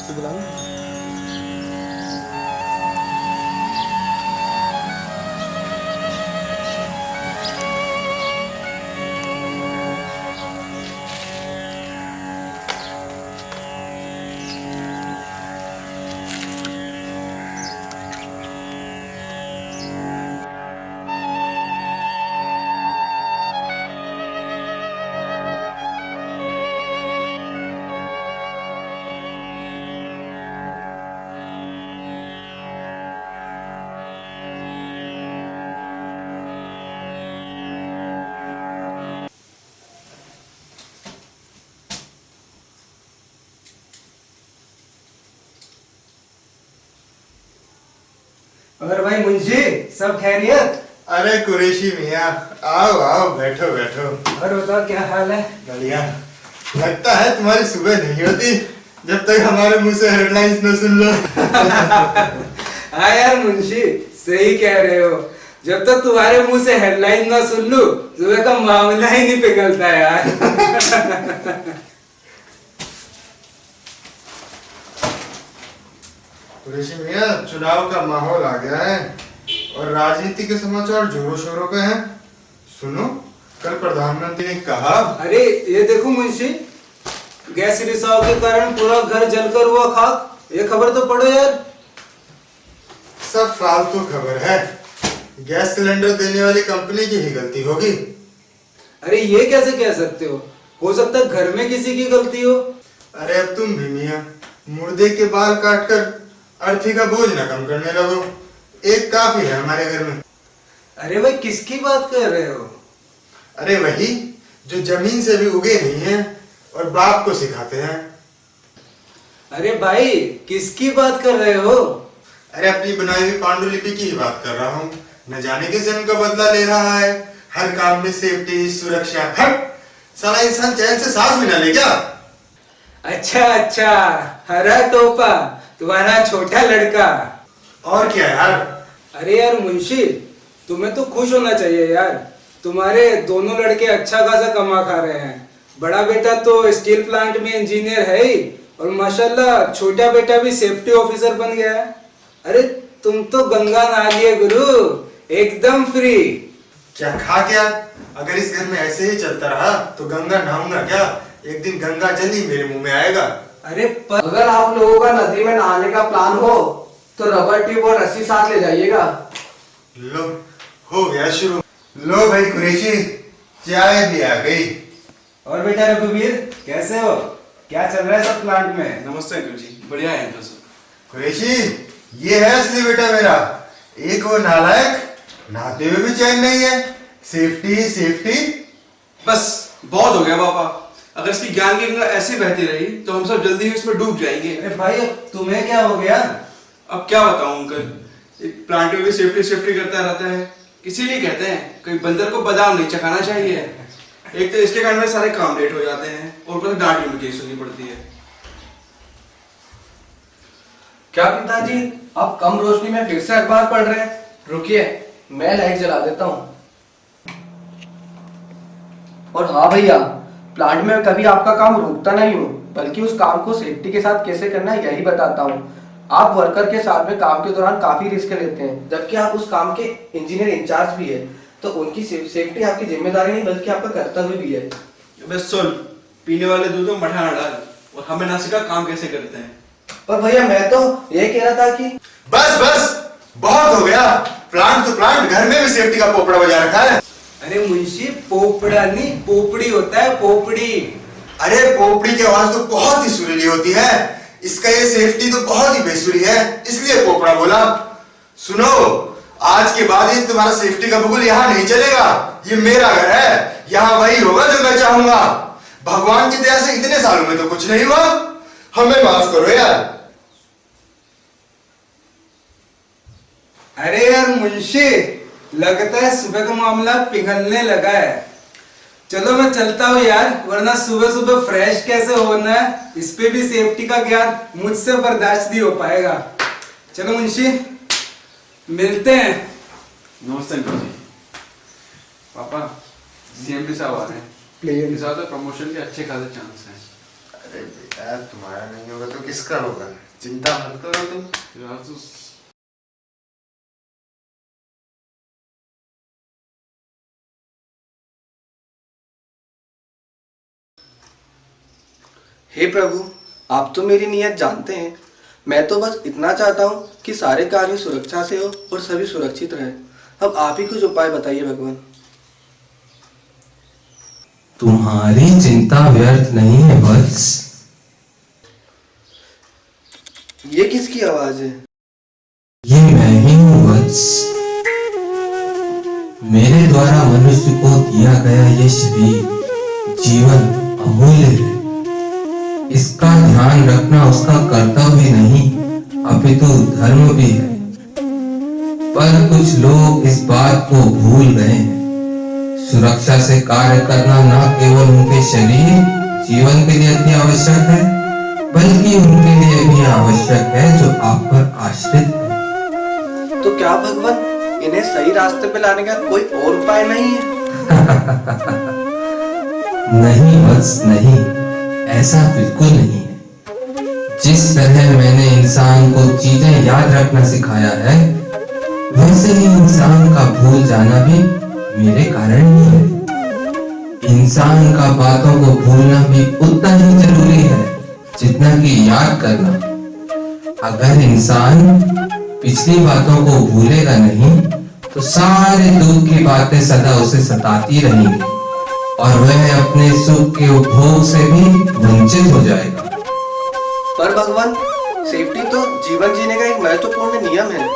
से बुलाऊं? और भाई मुंशी, सब खैरियत? अरे कुरैशी मियाँ, आओ आओ, बैठो बैठो। और बताओ क्या हाल है? बढ़िया। लगता है तुम्हारी सुबह नहीं होती जब तक हमारे मुंह से हेडलाइंस न सुन लो। हाँ यार मुंशी, सही कह रहे हो। जब तक तुम्हारे मुंह से हेडलाइन ना सुन लूं, सुबह का मामला ही नहीं पिघलता यार। कुरैशी मियाँ, चुनाव का माहौल आ गया है और राजनीति के समाचार जोरों शोरों पे हैं। सुनो, कल प्रधानमंत्री ने कहा। अरे ये देखो मुंशी, गैस रिसाव के कारण पूरा घर जलकर हुआ खाक। ये खबर तो पढ़ो यार। सब फालतू खबर है। गैस सिलेंडर देने वाली कंपनी की ही गलती होगी। अरे ये कैसे कह सकते हो सकता है घर में किसी की गलती हो। अरे अब तुम भी मियाँ मुर्दे के बाल काटकर अर्थी का बोझ न कम करने लगो। एक काफी है हमारे घर में। अरे भाई किसकी बात कर रहे हो? अरे वही जो जमीन से भी उगे नहीं है और बाप को सिखाते हैं। अरे भाई किसकी बात कर रहे हो? अरे अपनी बनाई हुई पांडुलिपि की ही बात कर रहा हूँ। न जाने किस जन्म का बदला ले रहा है। हर काम में सेफ्टी सुरक्षा। हट, साला इंसान चैन से सांस भी ना ले क्या? अच्छा, हरा टोपा तुम्हारा छोटा लड़का। और क्या यार? अरे यार मुंशी, तुम्हें तो खुश होना चाहिए यार। तुम्हारे दोनों लड़के अच्छा खासा कमा खा रहे हैं। बड़ा बेटा तो स्टील प्लांट में इंजीनियर है ही, और माशाल्लाह छोटा बेटा भी सेफ्टी ऑफिसर बन गया है। अरे तुम तो गंगा नहा लिए गुरु, एकदम फ्री। क्या खा क्या? अगर इस घर में ऐसे ही चलता रहा तो गंगा नहाऊंगा क्या? एक दिन गंगा जल ही मेरे मुंह में आएगा। अरे अगर आप लोगों का नदी में नहाने का प्लान हो तो रबर ट्यूब और रस्सी साथ ले जाइएगा। लो, हो गया शुरू। लो भाई कुरैशी, चाय भी आ गई। और बेटा रघुवीर, कैसे हो? क्या चल रहा है सब प्लांट में? नमस्ते अंकल जी, बढ़िया है अंकल सब। कुरैशी, ये है असली बेटा मेरा। एक वो नालायक, नहाते हुए भी चैन नहीं है। Safety safety. बस बहुत हो गया पापा। अगर इसकी ज्ञान की गंगा ऐसे बहती रही तो हम सब जल्दी ही इसमें डूब जाएंगे। अरे भाई अब तुम्हें क्या हो गया? अब क्या बताऊं अंकल, एक प्लांट में भी सेफ्टी सेफ्टी करता रहता है। इसीलिए कहते हैं कोई बंदर को बादाम नहीं चखाना चाहिए। एक तो इसके कारण में सारे काम लेट हो जाते हैं और ऊपर से डांट भी मुझे सुननी पड़ती है। क्या पिताजी, आप कम रोशनी में फिर से अखबार पढ़ रहे हैं? रुकिए, मैं लाइट जला देता हूँ। और हाँ भैया, प्लांट में कभी आपका काम रोकता नहीं हूँ, बल्कि उस काम को सेफ्टी के साथ कैसे करना है यही बताता हूँ। आप वर्कर के साथ में काम के दौरान काफी रिस्क लेते हैं, जबकि आप उस काम के इंजीनियर इंचार्ज भी है, तो उनकी सेफ्टी आपकी जिम्मेदारी नहीं बल्कि आपका कर्तव्य भी है। बस सुन, पीने वाले दूध में मठा ना डाल, और हमें ना सिखा काम कैसे करते हैं। पर भैया मैं तो ये कह रहा था कि बस बस, बहुत हो गया। प्लांट तो प्लांट, घर में भी सेफ्टी का पोपड़ा बजा रखा है। अरे मुंशी, पोपड़ा नहीं पोपड़ी होता है, पोपड़ी। अरे पोपड़ी की आवाज तो बहुत ही सुरीली होती है। इसका ये सेफ्टी तो बहुत ही बेसुरी है, इसलिए पोपड़ा बोला। सुनो, आज के बाद ये तुम्हारा सेफ्टी का बबुल यहाँ नहीं चलेगा। ये मेरा घर है, यहाँ वही होगा जो मैं चाहूंगा। भगवान की दया से इतने सालों में तो कुछ नहीं हुआ। हमें माफ करो यार। अरे यार मुंशी, लगता है सुबह का मामला पिघलने लगा है। चलो मैं चलता हूँ यार, वरना सुबह सुबह फ्रेश कैसे होना है, इस पे भी सेफ्टी का ज्ञान मुझसे बर्दाश्त नहीं हो पाएगा। चलो मुंशी, मिलते हैं। नमस्ते अंकल जी। पापा, सीएमडी साहब आ रहे हैं। प्लीज। इस बार तो प्रमोशन के अच्छे खासे चांस हैं। अरे बेटा, तुम्हारा नहीं होगा तो किसका होगा? चिंता मत करो तुम। यार तो हे प्रभु, आप तो मेरी नीयत जानते हैं। मैं तो बस इतना चाहता हूँ कि सारे कार्य सुरक्षा से हो और सभी सुरक्षित रहे। अब आप ही कुछ उपाय बताइए भगवान। तुम्हारी चिंता व्यर्थ नहीं है वत्स। ये किसकी आवाज है? ये मैं ही हूँ वत्स। मेरे द्वारा मनुष्य को दिया गया ये शरीर जीवन अमूल्य है। इसका ध्यान रखना उसका कर्तव्य नहीं अपितु धर्म भी है। पर कुछ लोग इस बात को भूल गए हैं। सुरक्षा से कार्य करना न केवल उनके शरीर जीवन के लिए अति आवश्यक है, बल्कि उनके लिए भी आवश्यक है जो आप पर आश्रित है। तो क्या भगवान इन्हें सही रास्ते पे लाने का कोई और उपाय नहीं है? नहीं वत्स नहीं, ऐसा बिल्कुल नहीं है। जिस तरह मैंने इंसान को चीजें याद रखना सिखाया है, वैसे ही इंसान का भूल जाना भी मेरे कारण ही है। इंसान का बातों को भूलना भी उतना ही जरूरी है जितना कि याद करना। अगर इंसान पिछली बातों को भूलेगा नहीं तो सारे दुख की बातें सदा उसे सताती रहेंगी और वह अपने सुख के उपभोग से भी वंचित हो जाएगा। पर भगवान, सेफ्टी तो जीवन जीने का एक महत्वपूर्ण नियम है।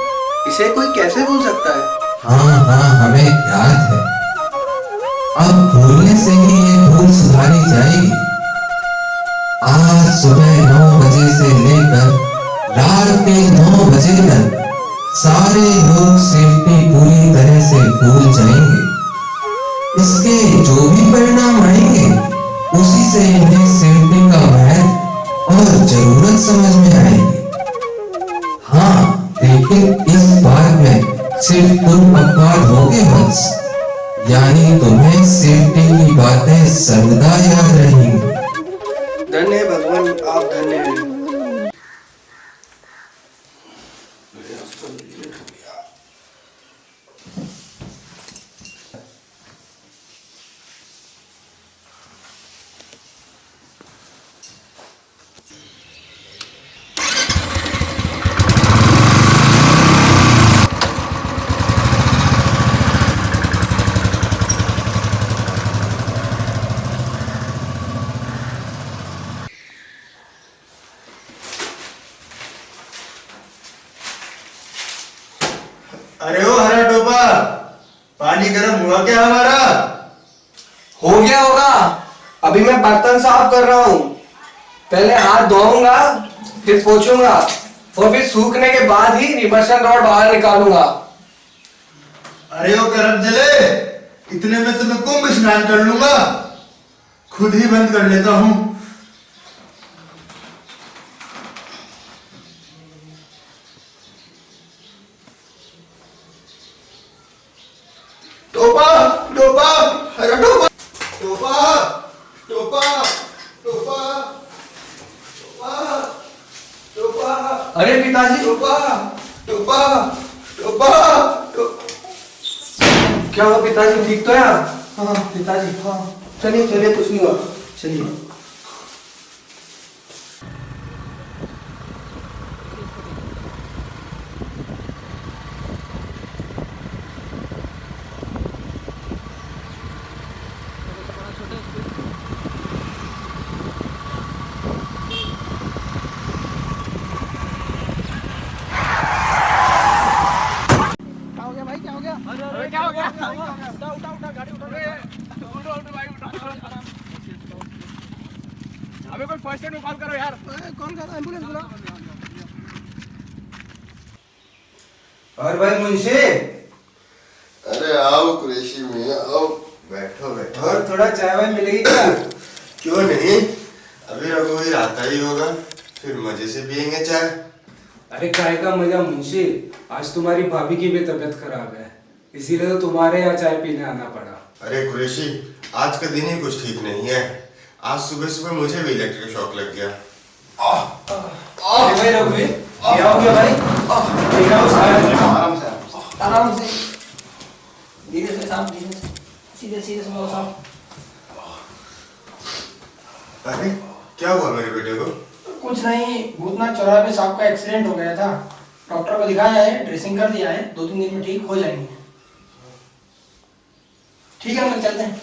इसे कोई कैसे भूल सकता है? हाँ हाँ, हमें याद है। अब भूलने से ही ये भूल सुधारी जाएगी। आज सुबह 9 बजे से लेकर रात के 9 बजे तक सारे लोग सेफ्टी पूरी तरह से भूल जाएंगे। इसके जो भी परिणाम आएंगे उसी से इन्हें सेफ्टी का महत्व और जरूरत समझ में आएगी। हाँ, लेकिन इस बात में सिर्फ तुम अपवाद होगे वत्स, यानी तुम्हें सेफ्टी की बातें सर्वदा याद रहेंगी। धन्य है भगवान, आप धन्य हैं। अरे ओ हरा टोपा, पानी गर्म हुआ क्या हमारा? हो गया होगा। अभी मैं बर्तन साफ कर रहा हूँ। पहले हाथ धोऊंगा, फिर पोंछूंगा और फिर सूखने के बाद ही रिमर्शन रॉड बाहर निकालूंगा। अरे ओ गर्म जले, इतने में तो मैं कुंभ स्नान कर लूंगा। खुद ही बंद कर लेता हूँ। टोपा, टोपा, अरे टोपा, टोपा, टोपा, टोपा, टोपा, टोपा। अरे पिताजी, टोपा, टोपा, टोपा, टोपा। क्या हुआ पिताजी, ठीक तो है आप? हाँ पिताजी, हाँ चलिए चलिए, कुछ नहीं हुआ, चलिए। अबे कोई फर्स्ट एड में कॉल करो यार। कौन कर रहा है? एम्बुलेंस बुलाओ। और भाई मुंशी, अरे आओ कुरैशी मियां, आओ, बैठो बैठो। और थोड़ा चाय वाय मिलेगी क्या? क्यों नहीं, अभी रघुवीर आता ही होगा, फिर मजे से पियेंगे चाय। अरे काय का मजा मुंशी, आज तुम्हारी भाभी की भी तबीयत खराब है, इसीलिए तो तुम्हारे यहाँ चाय पीने आना पड़ा। अरे कुरैशी, आज का दिन ही कुछ ठीक नहीं है। आज सुबह सुबह मुझे भी इलेक्ट्रिक शॉक लग गया। भाई रघुवीर, क्या हो गया भाई? आराम से। आराम से, धीरे से साहब, धीरे से, सीधे सीधे से बोलो साहब। अरे क्या हुआ मेरे बेटे को? कुछ नहीं, भूतनाथ चौराहे पे साहब का एक्सीडेंट हो गया था। डॉक्टर को दिखाया है, ड्रेसिंग कर दिया है, 2-3 दिन में ठीक हो जाएंगे। ठीक है, हम लोग चलते हैं।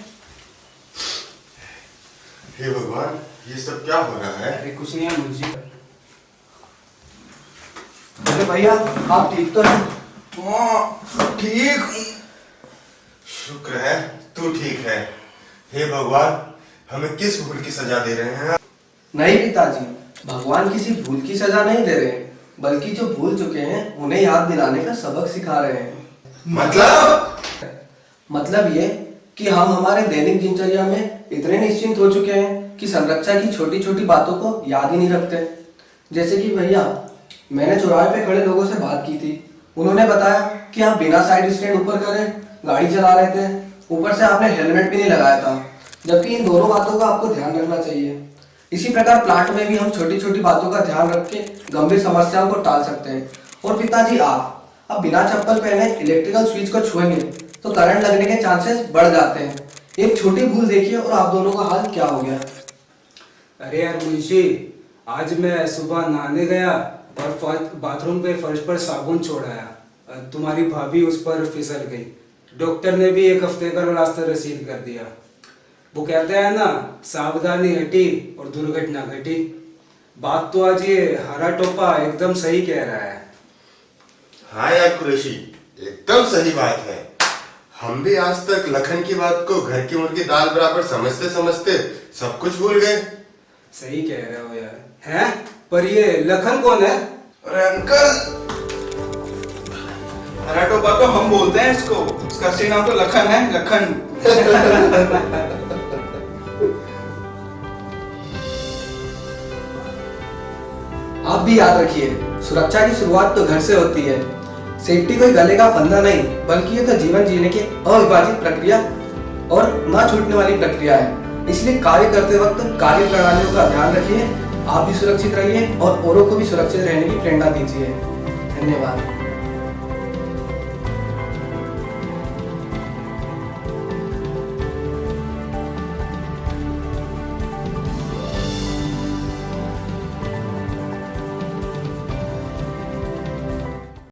हे भगवान, ये सब क्या हो रहा है? अरे कुछ नहीं है मुंशी। अरे भैया, आप ठीक तो हैं? ठीक। शुक्र है तू ठीक है। हे भगवान, हमें किस भूल की सजा दे रहे हैं? नहीं पिताजी, भगवान किसी भूल की सजा नहीं दे रहे, बल्कि जो भूल चुके हैं उन्हें याद दिलाने का सबक सिखा रहे हैं। मतलब ये कि हम हमारे दैनिक दिनचर्या में इतने निश्चिंत हो चुके हैं कि संरक्षा की छोटी छोटी बातों को याद ही नहीं रखते। जैसे कि भैया, मैंने चौराहे पे खड़े लोगों से बात की थी। उन्होंने बताया कि आप बिना साइड स्टैंड ऊपर करे गाड़ी चला रहे थे, ऊपर से आपने हेलमेट भी नहीं लगाया था, जबकि इन दोनों बातों का आपको ध्यान रखना चाहिए। इसी प्रकार प्लांट में भी हम छोटी छोटी बातों का ध्यान रख के गंभीर समस्याओं को टाल सकते हैं। और पिताजी, आप अब बिना चप्पल पहने इलेक्ट्रिकल स्विच को छुएंगे तो करंट लगने के चांसेस बढ़ जाते हैं। एक छोटी भूल देखिए और आप दोनों का हाल क्या हो गया। अरे यार मुंशी, आज मैं सुबह नहाने गया और बाथरूम पे फर्श पर साबुन छोड़ाया। तुम्हारी भाभी उस पर फिसल गई। डॉक्टर ने भी 1 हफ्ते का रास्ता रसीद कर दिया। वो कहते हैं ना, सावधानी हटी और दुर्घटना घटी। बात तो आज ये हरा टोपा एकदम सही कह रहा है। हाँ यार कुरैशी, एकदम सही बात है। हम भी आज तक लखन की बात को घर की मुर्गी दाल बराबर समझते समझते सब कुछ भूल गए। सही कह रहे हो यार। हैं? पर ये लखन कौन है? अरे अंकल, हरा टोपा तो हम बोलते हैं इसको, इसका असली नाम तो लखन है, लखन। आप भी याद रखिए, सुरक्षा की शुरुआत तो घर से होती है। सेफ्टी कोई गले का फंदा नहीं, बल्कि ये तो जीवन जीने की अविभाजित प्रक्रिया और ना छूटने वाली प्रक्रिया है। इसलिए कार्य करते वक्त कार्य प्रणालियों का ध्यान रखिए, आप भी सुरक्षित रहिए और औरों को भी सुरक्षित रहने की प्रेरणा दीजिए। धन्यवाद।